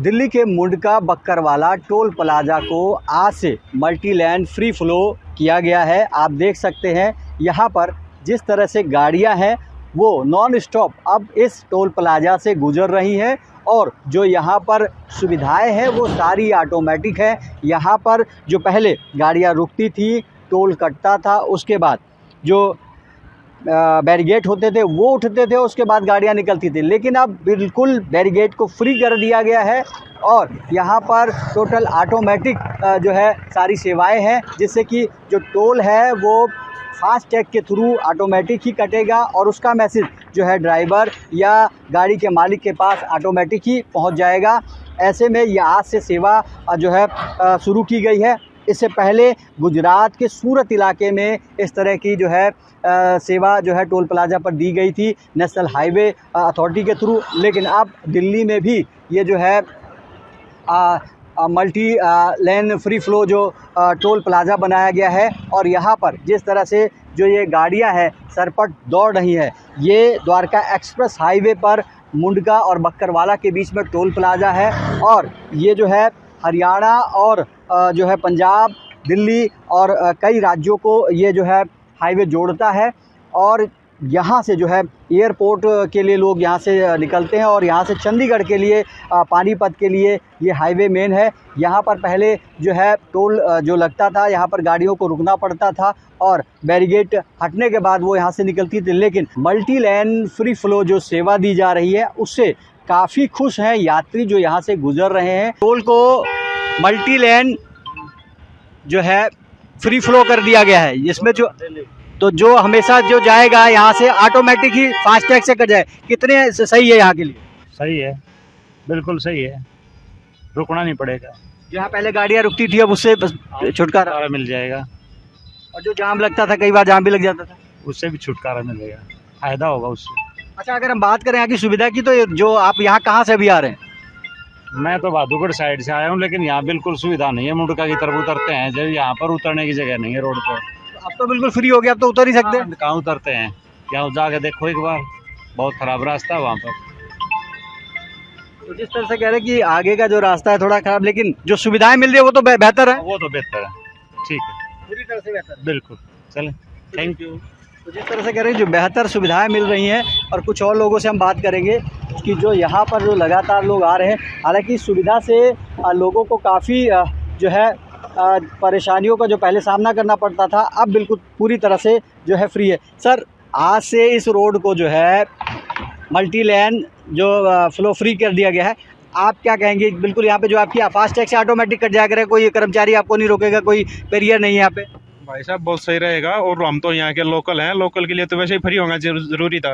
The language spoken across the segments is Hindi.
दिल्ली के मुंडका बक्करवाला टोल प्लाजा को आज से मल्टी लेन फ्री फ्लो किया गया है। आप देख सकते हैं यहाँ पर जिस तरह से गाड़ियाँ हैं वो नॉन स्टॉप अब इस टोल प्लाजा से गुजर रही हैं और जो यहाँ पर सुविधाएं हैं वो सारी ऑटोमेटिक है। यहाँ पर जो पहले गाड़ियाँ रुकती थी, टोल कटता था, उसके बाद जो बैरिगेट होते थे वो उठते थे, उसके बाद गाड़ियाँ निकलती थी, लेकिन अब बिल्कुल बैरिगेट को फ्री कर दिया गया है और यहाँ पर टोटल ऑटोमेटिक जो है सारी सेवाएं हैं, जिससे कि जो टोल है वो फास्ट टैग के थ्रू ऑटोमेटिक ही कटेगा और उसका मैसेज जो है ड्राइवर या गाड़ी के मालिक के पास ऑटोमेटिक ही पहुँच जाएगा। ऐसे में ये आज से सेवा जो है शुरू की गई है। इससे पहले गुजरात के सूरत इलाके में इस तरह की जो है सेवा जो है टोल प्लाजा पर दी गई थी नेशनल हाईवे अथॉरिटी के थ्रू, लेकिन अब दिल्ली में भी ये जो है मल्टी लेन फ्री फ्लो जो टोल प्लाजा बनाया गया है और यहाँ पर जिस तरह से जो ये गाड़ियाँ हैं सरपट दौड़ रही है, ये द्वारका एक्सप्रेस हाईवे पर मुंडका और बक्करवाला के बीच में टोल प्लाजा है और ये जो है हरियाणा और जो है पंजाब, दिल्ली और कई राज्यों को ये जो है हाईवे जोड़ता है और यहाँ से जो है एयरपोर्ट के लिए लोग यहाँ से निकलते हैं और यहाँ से चंडीगढ़ के लिए पानीपत के लिए ये हाईवे मेन है। यहाँ पर पहले जो है टोल जो लगता था, यहाँ पर गाड़ियों को रुकना पड़ता था और बैरिगेट हटने के बाद वो यहाँ से निकलती थी, लेकिन मल्टी लेन फ्री फ्लो जो सेवा दी जा रही है उससे काफ़ी खुश हैं यात्री जो यहाँ से गुजर रहे हैं। टोल को मल्टी लेन जो है फ्री फ्लो कर दिया गया है, जिसमें जो हमेशा जो जाएगा यहाँ से ऑटोमेटिक ही फास्ट टैग से कट जाए। कितने सही है यहाँ के लिए? सही है, बिल्कुल सही है, रुकना नहीं पड़ेगा। जहाँ पहले गाड़ियाँ रुकती थी अब उससे छुटकारा मिल जाएगा और जो जाम लगता था, कई बार जाम भी लग जाता था, उससे भी छुटकारा मिलेगा, फायदा होगा उससे। अच्छा, अगर हम बात करें यहाँ की सुविधा की, तो जो आप यहाँ कहाँ से अभी आ रहे हैं? मैं तो बहादुरगढ़ साइड से आया हूँ, लेकिन यहाँ बिल्कुल सुविधा नहीं है। मुंडका की तरफ उतरते हैं जब यहाँ पर उतरने की जगह नहीं है रोड पर। अब तो बिल्कुल फ्री हो गया, अब तो उतर ही सकते हैं। कहाँ उतरते हैं? क्या जाके देखो एक बार, बहुत खराब रास्ता है वहाँ पर। तो जिस तरह से कह रहे हैं कि आगे का जो रास्ता है थोड़ा खराब, लेकिन जो सुविधाएं मिल रही है वो तो बेहतर है। वो तो बेहतर है, ठीक है, पूरी तरह से बेहतर, बिल्कुल। चलें, थैंक यू। तो जिस तरह से कह रहे हैं जो बेहतर सुविधाएं मिल रही हैं और कुछ और लोगों से हम बात करेंगे कि जो यहाँ पर जो लगातार लोग आ रहे हैं, हालांकि सुविधा से लोगों को काफ़ी जो है परेशानियों का जो पहले सामना करना पड़ता था, अब बिल्कुल पूरी तरह से जो है फ्री है। सर, आज से इस रोड को जो है मल्टी लेन जो फ्लो फ्री कर दिया गया है, आप क्या कहेंगे? बिल्कुल यहाँ पे जो आपकी फास्ट टैग से ऑटोमेटिक कट जाया करेगा, कोई कर्मचारी आपको नहीं रोकेगा, कोई बैरियर नहीं है यहाँ पे? भाई साहब बहुत सही रहेगा और हम तो यहाँ के लोकल हैं, लोकल के लिए तो वैसे ही फ्री होना जरूरी था।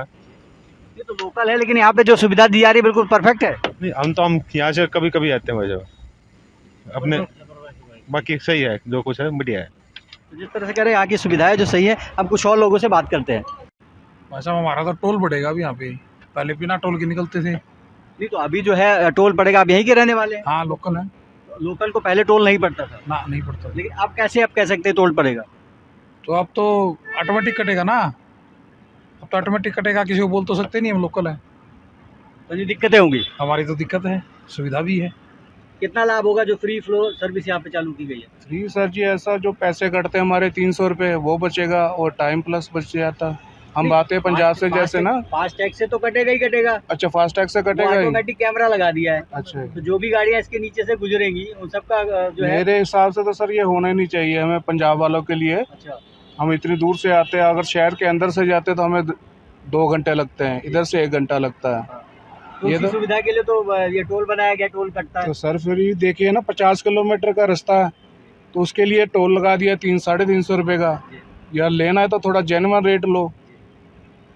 ये तो लोकल है, लेकिन यहाँ पे जो सुविधा दी जा रही है बिल्कुल परफेक्ट है। नहीं, हम यहाँ से कभी कभी आते हैं वैसे अपने, बाकी सही है, जो कुछ है बढ़िया है। तो जिस तरह से कह रहे हैं यहाँ की सुविधाएं जो सही है, हम कुछ और लोगों से बात करते हैं। भाई साहब हमारा तो टोल बढ़ेगा अभी यहाँ पे, पहले बिना टोल के निकलते थे। नहीं, तो अभी जो है टोल पड़ेगा, आप यहीं के रहने वाले हैं? हाँ, लोकल है। लोकल को पहले टोल नहीं पड़ता था ना, नहीं पड़ता, लेकिन अब कैसे आप कह सकते हैं टोल पड़ेगा? तो अब तो ऑटोमेटिक कटेगा ना, अब तो ऑटोमेटिक कटेगा, किसी को बोल तो सकते नहीं हम लोकल है। तो ये दिक्कतें होंगी? हमारी तो दिक्कत है, सुविधा भी है। कितना लाभ होगा जो फ्री फ्लो सर्विस यहाँ पे चालू की गई है? फ्री सर जी, ऐसा जो पैसे कटते हैं हमारे 300 रुपये वो बचेगा और टाइम प्लस बच जाता। हम बात है पंजाब से जैसे ना, फास्ट टैग से तो कटेगा ही कटेगा। अच्छा, फास्ट टैग से कटेगा ही? ऑटोमेटिक कैमरा लगा दिया है। अच्छा, तो जो भी गाड़ियाँ इसके नीचे से गुजरेंगी उन सबका जो है, मेरे हिसाब से तो सर ये होना ही नहीं चाहिए हमें पंजाब वालों के लिए। अच्छा, हम इतनी दूर से आते हैं, अगर शहर के अंदर से जाते तो हमें 2 घंटे लगते हैं, इधर से 1 घंटा लगता है। तो ये उसी तो सुविधा के लिए तो ये टोल बनाया गया, टोल कटता है। तो सर फिर ये देखिए ना, 50 किलोमीटर का रास्ता है तो उसके लिए टोल लगा दिया 300-350 रुपये का। यार लेना है तो थोड़ा जेन्युइन रेट लो,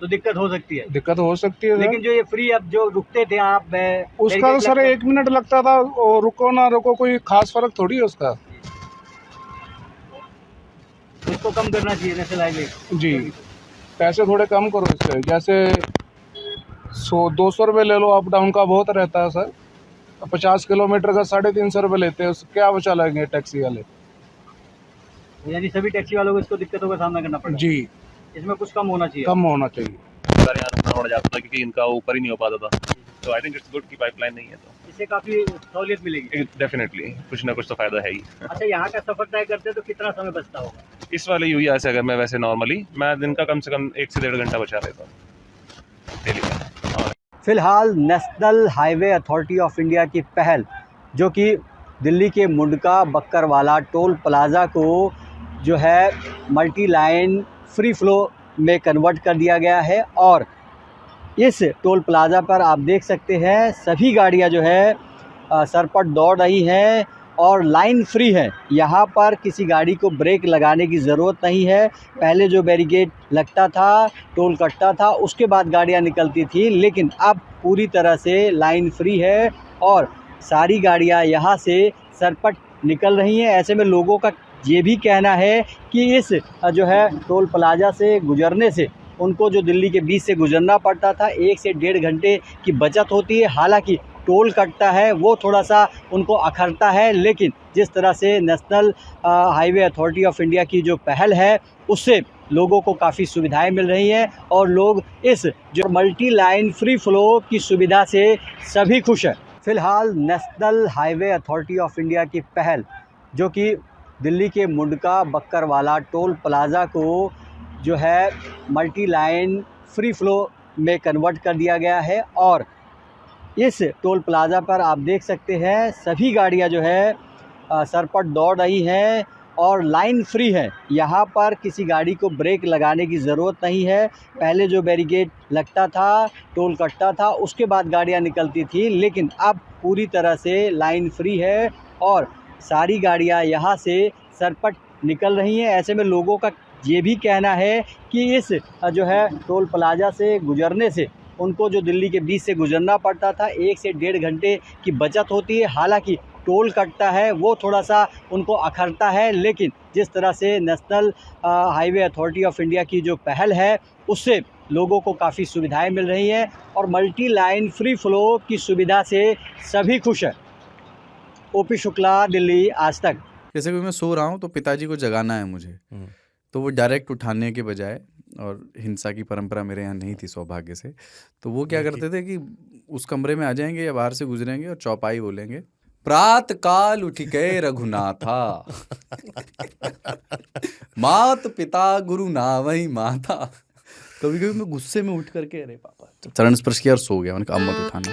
तो दिक्कत हो सकती है। दिक्कत हो सकती है। लेकिन जो ये फ्री अब जो रुकते थे आप, उसका तो सर 1 मिनट लगता था, और रुको ना रुको कोई खास फर्क थोड़ी है उसका। उसको कम करना चाहिए नेशनल हाईवे जी, पैसे थोड़े कम करो इससे, जैसे 100-200 रुपये ले लो, अप डाउन का बहुत रहता है सर। 50 किलोमीटर का 350 रुपये लेते हैं, उससे क्या बचा लेंगे टैक्सी वाले? यानी सभी टैक्सी वालों को इसको दिक्कतों का सामना करना पड़ेगा। जी, इसमें कुछ कम होना चाहिए। कम होना चाहिए। यहाँ रुकना पड़ जाता था क्योंकि इनका ऊपर ही नहीं हो पाता था। तो आई थिंक इट्स गुड कि पाइपलाइन नहीं है। तो इससे काफी सहूलियत मिलेगी। डेफिनेटली कुछ ना कुछ तो फायदा है ही। अच्छा, यहाँ का सफर तय करते हैं तो कितना समय बचता होगा? इस वाले यूएस से अगर मैं वैसे नॉर्मली मैं दिन का कम से कम 1 से 1.5 घंटा बचा लेता हूँ डेली का। फिलहाल national highway authority of India की पहल, जो कि दिल्ली के मुंडका बक्करवाला टोल प्लाज़ा को जो है मल्टी लाइन फ्री फ्लो में कन्वर्ट कर दिया गया है, और इस टोल प्लाज़ा पर आप देख सकते हैं सभी गाड़ियां जो है सरपट दौड़ रही हैं और लाइन फ्री है। यहाँ पर किसी गाड़ी को ब्रेक लगाने की ज़रूरत नहीं है। पहले जो बैरिकेड लगता था, टोल कटता था, उसके बाद गाड़ियाँ निकलती थी, लेकिन अब पूरी तरह से लाइन फ्री है और सारी गाड़ियाँ यहाँ से सरपट निकल रही हैं। ऐसे में लोगों का ये भी कहना है कि इस जो है टोल प्लाज़ा से गुजरने से उनको जो दिल्ली के बीच से गुजरना पड़ता था, 1 से 1.5 घंटे की बचत होती है। हालांकि टोल कटता है वो थोड़ा सा उनको अखरता है, लेकिन जिस तरह से national highway authority of India की जो पहल है उससे लोगों को काफ़ी सुविधाएं मिल रही हैं और लोग इस जो मल्टी लाइन फ्री फ्लो की सुविधा से सभी खुश हैं। फ़िलहाल national highway authority of India की पहल, जो कि दिल्ली के मुंडका बक्करवाला टोल प्लाज़ा को जो है मल्टी लाइन फ्री फ्लो में कन्वर्ट कर दिया गया है, और इस टोल प्लाज़ा पर आप देख सकते हैं सभी गाड़ियां जो है सरपट दौड़ रही हैं और लाइन फ्री है। यहाँ पर किसी गाड़ी को ब्रेक लगाने की ज़रूरत नहीं है। पहले जो बैरिकेड लगता था, टोल कटता था, उसके बाद गाड़ियाँ निकलती थी, लेकिन अब पूरी तरह से लाइन फ्री है और सारी गाड़ियाँ यहाँ से सरपट निकल रही हैं। ऐसे में लोगों का ये भी कहना है कि इस जो है टोल प्लाज़ा से गुजरने से उनको जो दिल्ली के बीच से गुजरना पड़ता था, 1 से 1.5 घंटे की बचत होती है। हालांकि टोल कटता है वो थोड़ा सा उनको अखरता है, लेकिन जिस तरह से national highway authority of India की जो पहल है उससे लोगों को काफ़ी सुविधाएं मिल रही हैं और मल्टी लाइन फ्री फ्लो की सुविधा से सभी खुश हैं। ओपी शुक्ला, दिल्ली, आज तक। जैसे कि मैं सो रहा हूँ तो पिताजी को जगाना है मुझे, तो वो डायरेक्ट उठाने के बजाय, और हिंसा की परंपरा मेरे यहाँ नहीं थी सौभाग्य से, तो वो क्या करते थे कि उस कमरे में आ जाएंगे या बाहर से गुजरेंगे और चौपाई बोलेंगे, प्रात काल उठ गए रघुनाथा मात पिता गुरु नावई माता। कभी कभी मैं गुस्से में उठ करके अरे पापा, चरण स्पर्श किया और सो गया। मैंने कहा अब मत उठाना।